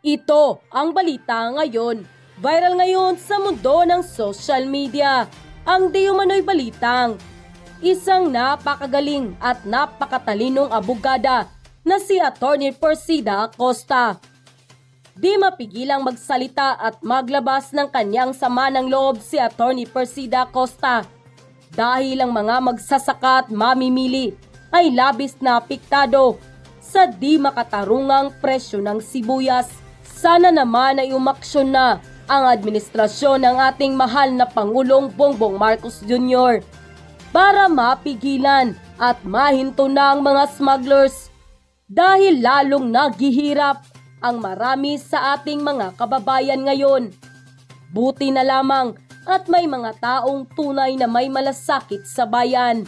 Ito ang balita ngayon. Viral ngayon sa mundo ng social media. Ang di umano'y balitang isang napakagaling at napakatalinong abogada na si Attorney Persida Acosta. Di mapigilang magsalita at maglabas ng kanyang sama ng loob si Attorney Persida Acosta dahil ang mga magsasaka at mamimili ay labis na apektado sa di makatarungang presyo ng sibuyas. Sana naman ay umaksyon na ang administrasyon ng ating mahal na Pangulong Bongbong Marcos Jr. para mapigilan at mahinto na ang mga smugglers dahil lalong naghihirap ang marami sa ating mga kababayan ngayon. Buti na lamang at may mga taong tunay na may malasakit sa bayan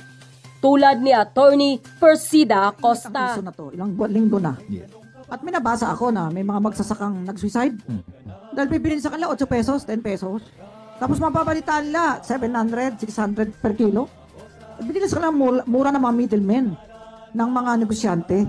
tulad ni Attorney Persida Acosta. Ilang linggo na. At may nabasa ako na may mga magsasakang nag-suicide. Dahil bibilin sa kanila 8 pesos, 10 pesos. Tapos mapapalitan nila 700, 600 per kilo. At binili sa kanila mura na mga middlemen ng mga negosyante.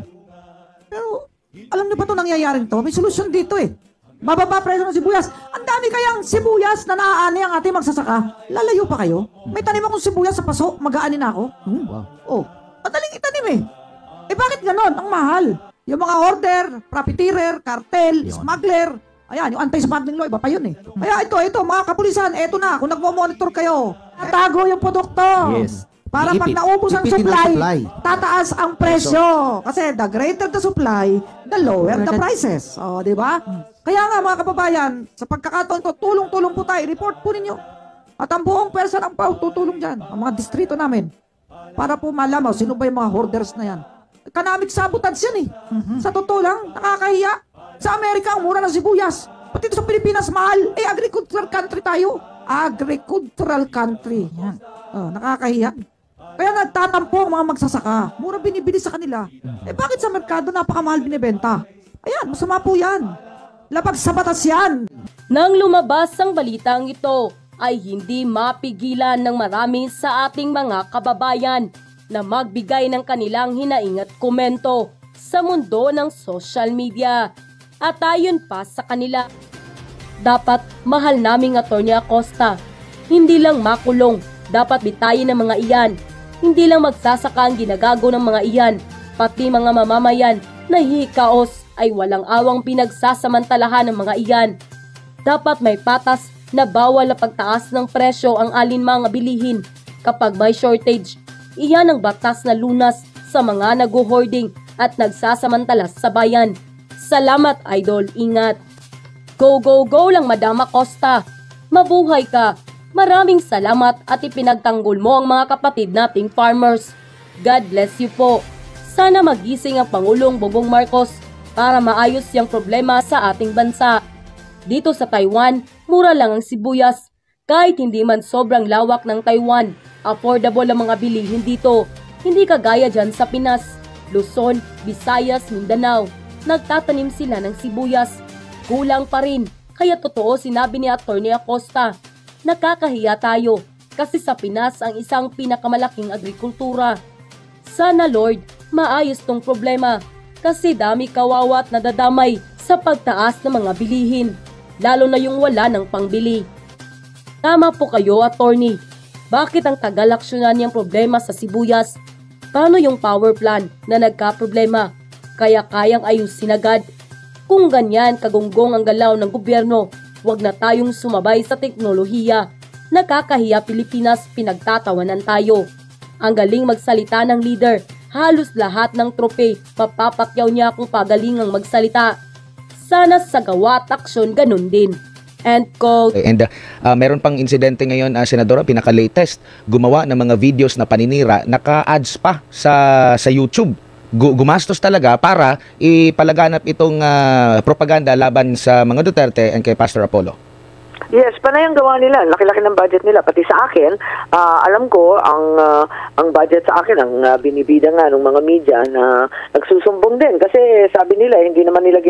Pero alam niyo ba ito nangyayaring to? May solusyon dito eh. Bababa presyo ng sibuyas. Ang dami kayang sibuyas na naaani ang ating magsasaka. Lalayo pa kayo? May tanim akong sibuyas sa paso, mag-aani na ako. Wow. Oh, madaling itanim eh. Eh bakit ganon? Ang mahal. Yung mga order, profiteer, cartel, smuggler, ayan, yung anti-smuggling law, iba pa yun eh. Kaya ito, mga kapulisan, eto na, kung nagmo-monitor kayo, tatago yung produkto. Yes. Para pag Iipit. naubos ang Ipitin ang supply, supply. tataas ang presyo. Kasi the greater the supply, the lower the prices. O, di ba? Kaya nga mga kababayan, sa pagkakataon ito, tulong-tulong po tayo, report po ninyo. At ang buong person ang tutulong dyan, ang mga distrito namin. Para po malamaw, sino ba yung mga hoarders na yan? Economic sabotage yan eh. Sa totoo lang, nakakahiya. Sa Amerika, ang mura ng sibuyas. Pati ito sa Pilipinas, mahal. Eh, agricultural country tayo. Agricultural country. Yan. Oh, nakakahiya. Kaya nagtatampo ang mga magsasaka. Mura binibili sa kanila. Eh, bakit sa merkado napakamahal binibenta? Ayan, masama po yan. Lapag sa batas yan. Nang lumabas ang balitang ito, ay hindi mapigilan ng marami sa ating mga kababayan na magbigay ng kanilang hinaing at komento sa mundo ng social media. At ayon pa sa kanila, dapat mahal naming Attorney Acosta, hindi lang makulong, dapat bitayin ng mga iyan. Hindi lang magsasaka ang ginagago ng mga iyan, pati mga mamamayan na hikaos ay walang awang pinagsasamantalahan ng mga iyan. Dapat may patas na bawal na pagtaas ng presyo ang alinmang bilihin kapag may shortage. Iyan ang batas na lunas sa mga nag-hoarding at nagsasamantala sa bayan. Salamat, Idol. Ingat. Go, go, go lang, Madam Acosta. Mabuhay ka. Maraming salamat at ipinagtanggol mo ang mga kapatid nating farmers. God bless you po. Sana magising ang Pangulong Bongbong Marcos para maayos yung problema sa ating bansa. Dito sa Taiwan, mura lang ang sibuyas. Kahit hindi man sobrang lawak ng Taiwan, affordable ang mga bilihin dito. Hindi kagaya dyan sa Pinas, Luzon, Visayas, Mindanao. Nagtatanim sila ng sibuyas. Kulang pa rin. Kaya totoo sinabi ni Attorney Acosta. Nakakahiya tayo kasi sa Pinas ang isang pinakamalaking agrikultura. Sana Lord, maayos tong problema kasi dami kawawa at nadadamay sa pagtaas ng mga bilihin. Lalo na yung wala ng pangbili. Tama po kayo, Attorney. Bakit ang tagal aksyonan niyang problema sa sibuyas? Paano yung power plant na nagka-problema? Kaya kayang ayusin agad? Kung ganyan kagunggong ang galaw ng gobyerno, wag na tayong sumabay sa teknolohiya. Nakakahiya Pilipinas, pinagtatawanan tayo. Ang galing magsalita ng leader. Halos lahat ng trope, papapakyaw niya kung pagalingang magsalita. Sana sa gawa at aksyon ganun din. End quote. And meron pang insidente ngayon, Senadora, pinaka-latest, gumawa ng mga videos na paninira, naka-ads pa sa YouTube. Gumastos talaga para ipalaganap itong propaganda laban sa mga Duterte and kay Pastor Apollo. Yes, panay ang gawa nila. Laki-laki ng budget nila. Pati sa akin, alam ko, ang budget sa akin, ang binibida nga ng mga media na nagsusumbong din. Kasi sabi nila, hindi naman nila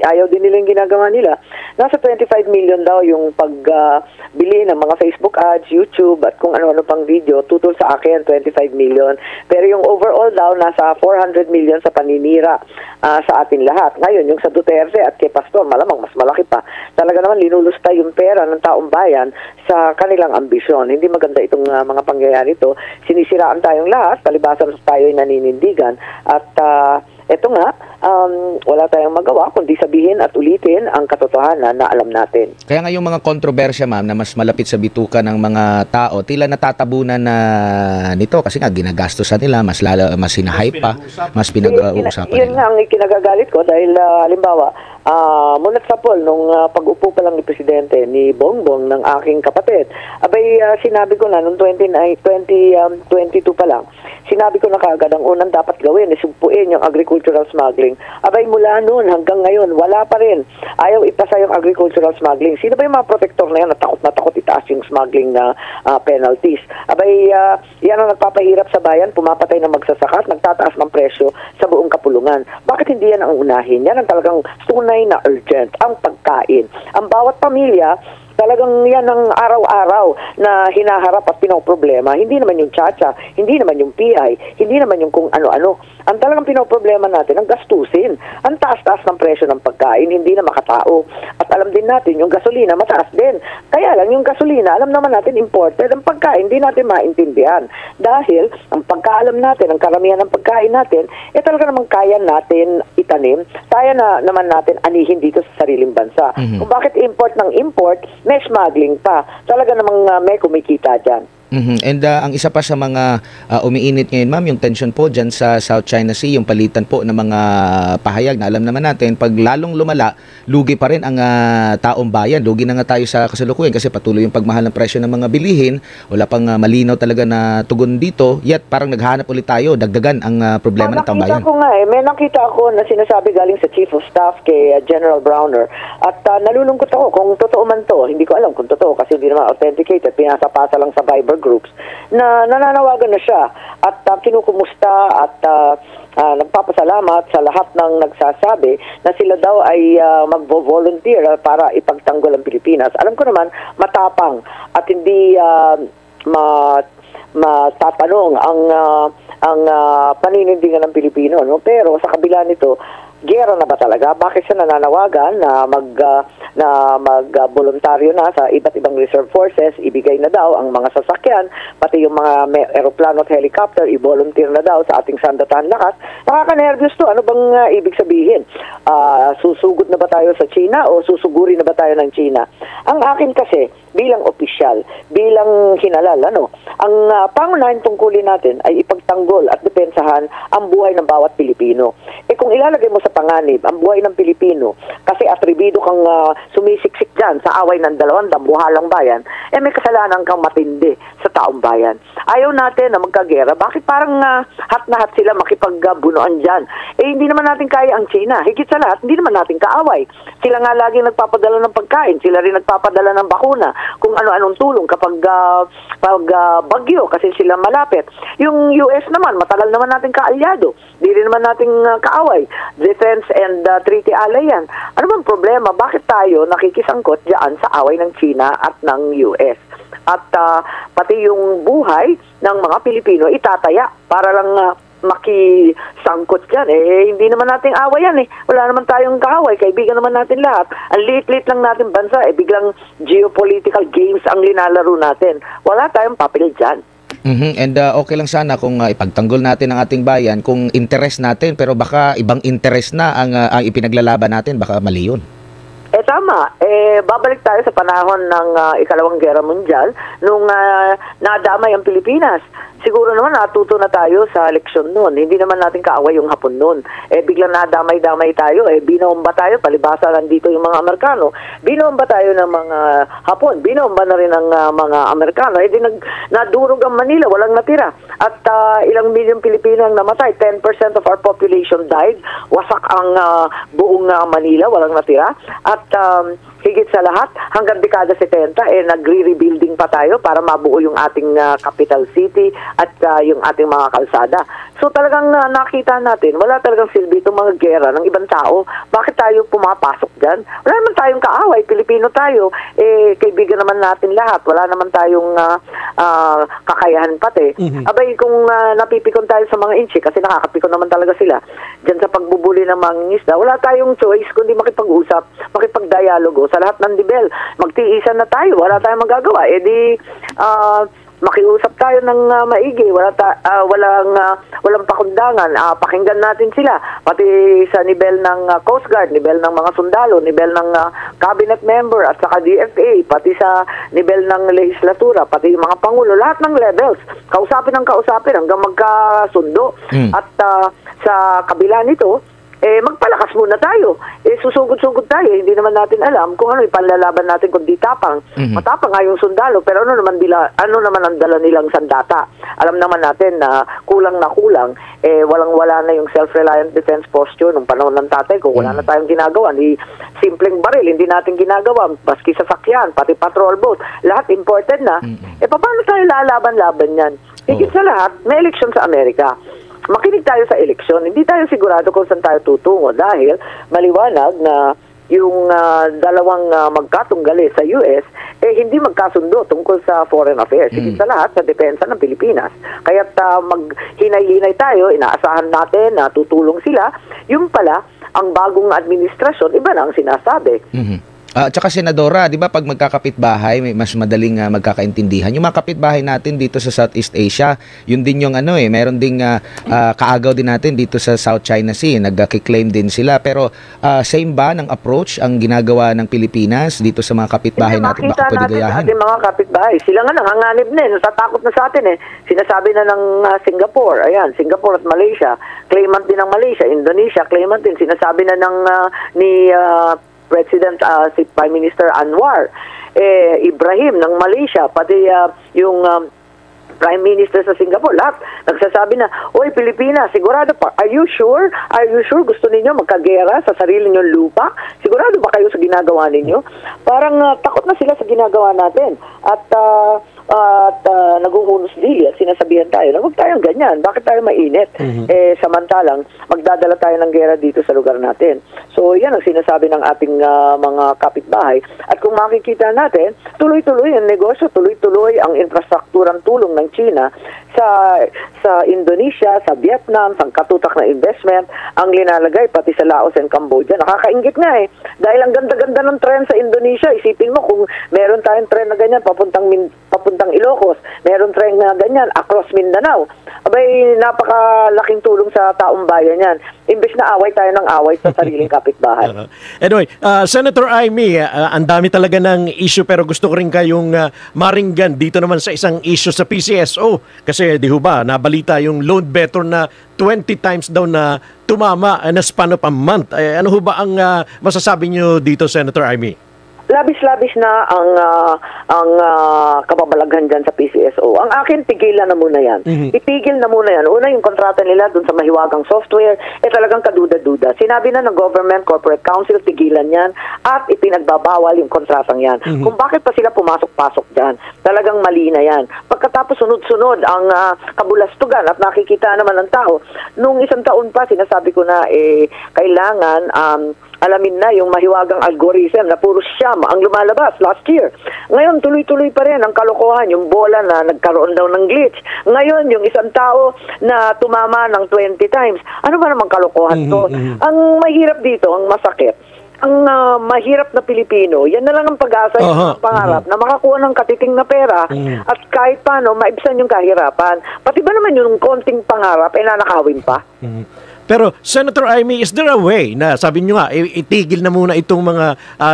ayaw din nila yung ginagawa nila. Nasa 25 million daw yung pagbili ng mga Facebook ads, YouTube, at kung ano-ano pang video. Tutol sa akin, 25 million. Pero yung overall daw, nasa 400 million sa paninira sa atin lahat. Ngayon, yung sa Duterte at kay Pastor, malamang mas malaki pa. Talaga naman, linulusta yung pera ng taong bayan sa kanilang ambisyon. Hindi maganda itong mga pangyayari ito. Sinisiraan tayong lahat, palibasan tayo ay naninindigan. At eto nga, wala tayong magawa kundi sabihin at ulitin ang katotohanan na alam natin. Kaya nga yung mga kontrobersya, ma'am, na mas malapit sa bituka ng mga tao, tila natatabunan na nito kasi nga ginagastosan nila, mas hinahype pa, mas pinag-uusapan Yun nga ang ikinagagalit ko dahil halimbawa, munat sa poll nung pag-upo pa lang ni Presidente, ni Bongbong, ng aking kapatid, abay sinabi ko na nung 2022 pa lang, sinabi ko na kaagad ang unang dapat gawin, isugpuin yung agricultural smuggling. Abay mula noon hanggang ngayon, wala pa rin. Ayaw ipasa yung agricultural smuggling. Sino ba yung mga protector na yan na takot itaas yung smuggling na penalties? Abay, yan ang nagpapahirap sa bayan, pumapatay ng magsasakat, nagtataas ng presyo sa buong kapulungan. Bakit hindi yan ang unahin? Yan ang talagang tunay na urgent, ang pagkain. Ang bawat pamilya, talagang yan ang araw-araw na hinaharap at pinoproblema. Hindi naman yung tsa-tsa, hindi naman yung PI, hindi naman yung kung ano-ano. Ang talagang pinoproblema natin, ang gastusin. Ang taas-taas ng presyo ng pagkain, hindi na makatao. At alam din natin, yung gasolina, mataas din. Kaya lang, yung gasolina, alam naman natin, imported. Ang pagkain, hindi natin maintindihan. Dahil, ang pagkaalam natin, ang karamihan ng pagkain natin, talaga namang kaya natin itanim. Kaya na naman natin anihin dito sa sariling bansa. Kung bakit import ng import, may smuggling pa. Talaga namang may kumikita dyan. And ang isa pa sa mga umiinit ngayon, ma'am, yung tension po dyan sa South China Sea, yung palitan po ng mga pahayag na alam naman natin, pag lalong lumala, lugi pa rin ang taong bayan. Lugi na nga tayo sa kasalukuyan kasi patuloy yung pagmahal ng presyo ng mga bilihin. Wala pang malinaw talaga na tugon dito. Yet parang naghahanap ulit tayo, dagdagan ang problema ng taong bayan. Nakita ko nga may nakita ako na sinasabi galing sa Chief of Staff kay General Browner. At nalulungkot ako kung totoo man to. Hindi ko alam kung totoo kasi hindi naman authenticated. Pinasa-pasa lang sa Viber groups na nananawagan na siya at kinukumusta at nagpapasalamat sa lahat ng nagsasabi na sila daw ay magvo-volunteer para ipagtanggol ang Pilipinas. Alam ko naman matapang at hindi matatanong ang paninindigan ng Pilipino, no? Pero sa kabila nito, gera na ba talaga? Bakit siya nananawagan na mag-voluntaryo na sa iba't ibang reserve forces, ibigay na daw ang mga sasakyan, pati yung mga aeroplano at helicopter, i-volunteer na daw sa ating sandatahan lakas? Nakaka-nervous to. Ano bang ibig sabihin? Susugod na ba tayo sa China o susuguri na ba tayo ng China? Ang akin kasi, bilang opisyal, bilang hinalal, ang pangunahing tungkulin natin ay ipagtanggol at depensahan ang buhay ng bawat Pilipino. Kung ilalagay mo sa panganib ang buhay ng Pilipino kasi atribido kang sumisiksik dyan sa away ng dalawang dambuhalang bayan, may kasalanan kang matindi sa taong bayan. Ayaw natin na magkagera. Bakit parang hat na hat sila makipagbunuan dyan? Hindi naman natin kaya ang China. Higit sa lahat, hindi naman natin kaaway. Sila nga laging nagpapadala ng pagkain. Sila rin nagpapadala ng bakuna. Kung ano-anong tulong kapag bagyo kasi sila malapit. Yung US naman, matagal naman natin kaalyado. Di rin naman nating kaaway. Defense and Treaty Ally yan. Ano bang problema? Bakit tayo nakikisangkot dyan sa away ng China at ng US? At pati yung buhay ng mga Pilipino itataya para lang makisangkot dyan. Hindi naman nating away yan. Wala naman tayong kaaway. Kaibigan naman natin lahat. Ang liit-liit lang natin bansa. Biglang geopolitical games ang linalaro natin. Wala tayong papel dyan. And okay lang sana kung ipagtanggol natin ang ating bayan kung interest natin, pero baka ibang interest na ang ipinaglalaban natin, baka mali yun. Tama. Babalik tayo sa panahon ng Ikalawang Gera Mundial nung nadamay ang Pilipinas. Siguro naman natuto na tayo sa leksyon noon. Hindi naman natin kaaway yung Hapon noon. Biglang nadamay-damay tayo. Binomba tayo. Palibasa nandito yung mga Amerikano. Binomba tayo ng mga Hapon. Binomba na rin ng mga Amerikano. Nadurog ang Manila. Walang natira. At ilang milyong Pilipino ang namatay. 10% of our population died. Wasak ang buong Manila. Walang natira. At higit sa lahat, hanggang dekada 70, nagre-rebuilding pa tayo para mabuo yung ating capital city at yung ating mga kalsada. So talagang nakita natin, wala talagang silbi itong mga gera ng ibang tao. Bakit tayo pumapasok dyan? Wala naman tayong kaaway, Pilipino tayo, kaibigan naman natin lahat. Wala naman tayong kakayahan pati. Abay, kung napipikon tayo sa mga inchi, kasi nakakapikon naman talaga sila, dyan sa pagbubuli ng mga isda, wala tayong choice kundi makipag-usap, makipag-dialogo sa lahat ng nivel. Magtiisan na tayo, wala tayong magagawa. Makiusap tayo ng maigi, walang pakundangan, pakinggan natin sila, pati sa nivel ng Coast Guard, nivel ng mga sundalo, nivel ng cabinet member at saka DFA, pati sa nivel ng legislatura, pati yung mga pangulo, lahat ng levels, kausapin hanggang magkasundo. At sa kabila nito, magpalakas muna tayo. Susugod-sugod tayo. Hindi naman natin alam kung ano ipanlalaban natin kundi tapang. Matapang nga yung sundalo, pero ano naman ang dala nilang sandata? Alam naman natin na kulang, walang-wala na yung self-reliant defense posture nung panahon ng tatay ko. Wala na tayong ginagawa. Simpleng baril, hindi natin ginagawa. Baski sasakyan, pati patrol boat. Lahat imported na. Paano tayo lalaban-laban yan? Higit sa lahat, may eleksyon sa Amerika. Makinig tayo sa eleksyon, hindi tayo sigurado kung saan tayo tutungo dahil maliwanag na yung dalawang magkatunggali sa US, hindi magkasundo tungkol sa foreign affairs. Hindi sa lahat sa depensa ng Pilipinas. Kaya't maghinay-hinay tayo, inaasahan natin na tutulong sila. Yung pala, ang bagong administrasyon, iba na ang sinasabi. Tsaka Senadora, 'di ba pag magkakapitbahay, may mas madaling magkakaintindihan. Yung mga kapitbahay natin dito sa Southeast Asia, yun din yung meron ding kaagaw din natin dito sa South China Sea, nagki-claim din sila. Pero same ba ng approach ang ginagawa ng Pilipinas dito sa mga kapitbahay natin? Baka pwede gayahin. Makita natin mga kapitbahay, sila nga nanganganib na natatakot na sa atin Sinasabi na ng Singapore, Singapore at Malaysia, claimant din ng Malaysia, Indonesia, claimant din. Sinasabi na ng ni President si Prime Minister Anwar, Ibrahim ng Malaysia, pati yung Prime Minister sa Singapore, lahat nagsasabi na, oy Pilipinas, sigurado pa, are you sure? Are you sure gusto ninyo magkagera sa sarili ninyong lupa? Sigurado ba kayo sa ginagawa ninyo? Parang takot na sila sa ginagawa natin. At naguhunos dili at sinasabihan tayo na huwag tayong ganyan, bakit tayo mainit? Samantalang magdadala tayo ng gera dito sa lugar natin. So yan ang sinasabi ng ating mga kapitbahay. At kung makikita natin, tuloy-tuloy ang negosyo, tuloy-tuloy ang infrastrukturang tulong ng China sa Indonesia, sa Vietnam, sa katutak na investment, ang linalagay pati sa Laos and Cambodia. Nakakaingit nga dahil ang ganda-ganda ng tren sa Indonesia. Isipin mo kung meron tayong tren na ganyan papuntang Ilocos, meron tren na ganyan across Mindanao. Abay, napakalaking tulong sa taong bayan yan. Imbes na away tayo ng away sa sariling kapitbahay. Anyway, Senator Amy, ang dami talaga ng issue pero gusto ko rin kayong maringgan dito naman sa isang issue sa PCSO. Kasi di ba, nabalita yung load better na 20 times daw na tumama na span of a month. Ano ba ang masasabi nyo dito, Senator Amy? Labis-labis na ang kababalaghan dyan sa PCSO. Ang akin, tigilan na muna yan. Itigil na muna yan. Una, yung kontrata nila dun sa mahiwagang software, talagang kaduda-duda. Sinabi na ng Government Corporate Council, tigilan yan at ipinagbabawal yung kontratang yan. Kung bakit pa sila pumasok-pasok dyan, talagang mali na yan. Pagkatapos sunod-sunod ang kabulastugan at nakikita naman ng tao, nung isang taon pa, sinasabi ko na kailangan alamin na yung mahiwagang algorithm na puro siyam ang lumalabas last year. Ngayon, tuloy-tuloy pa rin ang kalokohan, yung bola na nagkaroon daw ng glitch. Ngayon, yung isang tao na tumama ng 20 times. Ano ba namang kalokohan to? Ang mahirap dito, ang masakit, ang mahirap na Pilipino, yan na lang ang pag-asa, yung pangarap na makakuha ng katiting na pera at kahit paano, maibsan yung kahirapan. Pati ba naman yung konting pangarap, nanakawin pa? Pero Senator Amy, is there a way na sabi nyo nga, itigil na muna itong mga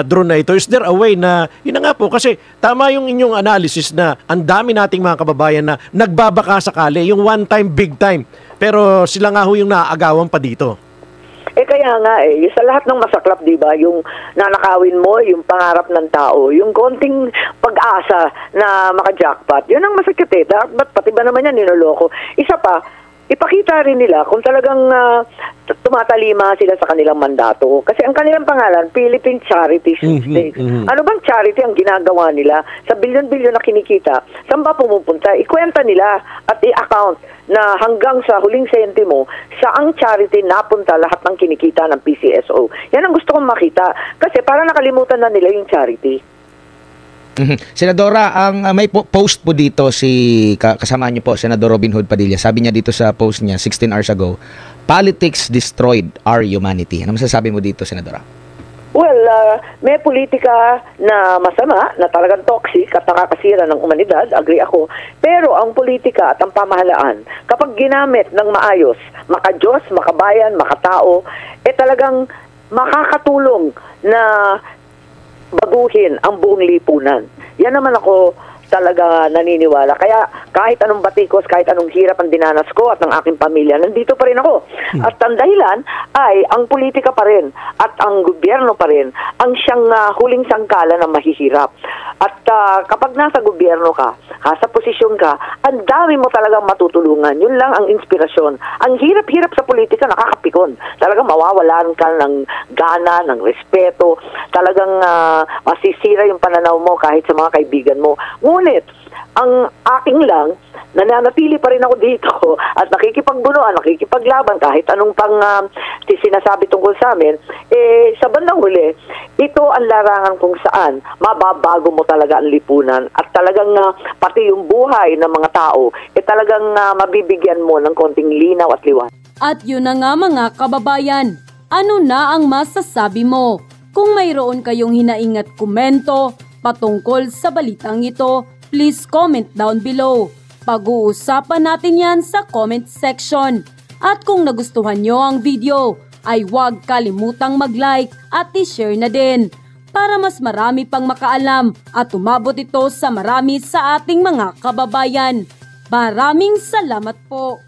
drone na ito? Is there a way na, yun na nga po, kasi tama yung inyong analysis na ang dami nating mga kababayan na nagbabaka sakali, yung one time, big time. Pero sila nga ho yung naaagawan pa dito. Kaya nga sa lahat ng masaklap, di ba, yung nanakawin mo, yung pangarap ng tao, yung konting pag-asa na maka-jackpot, yun ang masakit Ba't pati ba naman yan ninoloko? Isa pa, ipakita rin nila kung talagang tumatalima sila sa kanilang mandato. Kasi ang kanilang pangalan, Philippine Charities States. Ano bang charity ang ginagawa nila sa bilyon-bilyon na kinikita? Saan ba pumupunta? Ikwenta nila at i-account na hanggang sa huling sentimo, saang charity napunta lahat ng kinikita ng PCSO. Yan ang gusto kong makita. Kasi para nakalimutan na nila yung charity. Senadora, ang may post po dito si kasama niyo po, Senador Robin Hood Padilla. Sabi niya dito sa post niya 16 hours ago, "Politics destroyed our humanity." Ano masasabi mo dito, Senadora? Well, may politika na masama, na talagang toxic at nakakasira ng umanidad, agree ako. Pero ang politika at ang pamahalaan, kapag ginamit ng maayos, maka-Diyos, makabayan, makatao, talagang makakatulong na baguhin ang buong lipunan. Yan naman ako talaga naniniwala. Kaya kahit anong batikos, kahit anong hirap ang dinanas ko at ng aking pamilya, nandito pa rin ako. At ang dahilan ay ang politika pa rin at ang gobyerno pa rin ang siyang huling sangkala ng mahihirap. At kapag nasa gobyerno ka, sa posisyon ka, ang dami mo talagang matutulungan. Yun lang ang inspirasyon. Ang hirap-hirap sa politika, nakakapikon. Talagang mawawalan ka ng gana, ng respeto. Talagang masisira yung pananaw mo kahit sa mga kaibigan mo. Ngunit, ang aking lang, nananatili pa rin ako dito at nakikipagbunuan, nakikipaglaban kahit anong sinasabi tungkol sa amin, sa bandang huli, ito ang larangan kung saan mababago mo talaga ang lipunan at talagang pati yung buhay ng mga tao, talagang mabibigyan mo ng konting linaw at liwan. At yun na nga mga kababayan, ano na ang masasabi mo? Kung mayroon kayong hinaingat komento patungkol sa balitang ito, please comment down below. Pag-uusapan natin yan sa comment section. At kung nagustuhan nyo ang video, ay huwag kalimutang mag-like at i-share na din para mas marami pang makaalam at umabot ito sa marami sa ating mga kababayan. Maraming salamat po!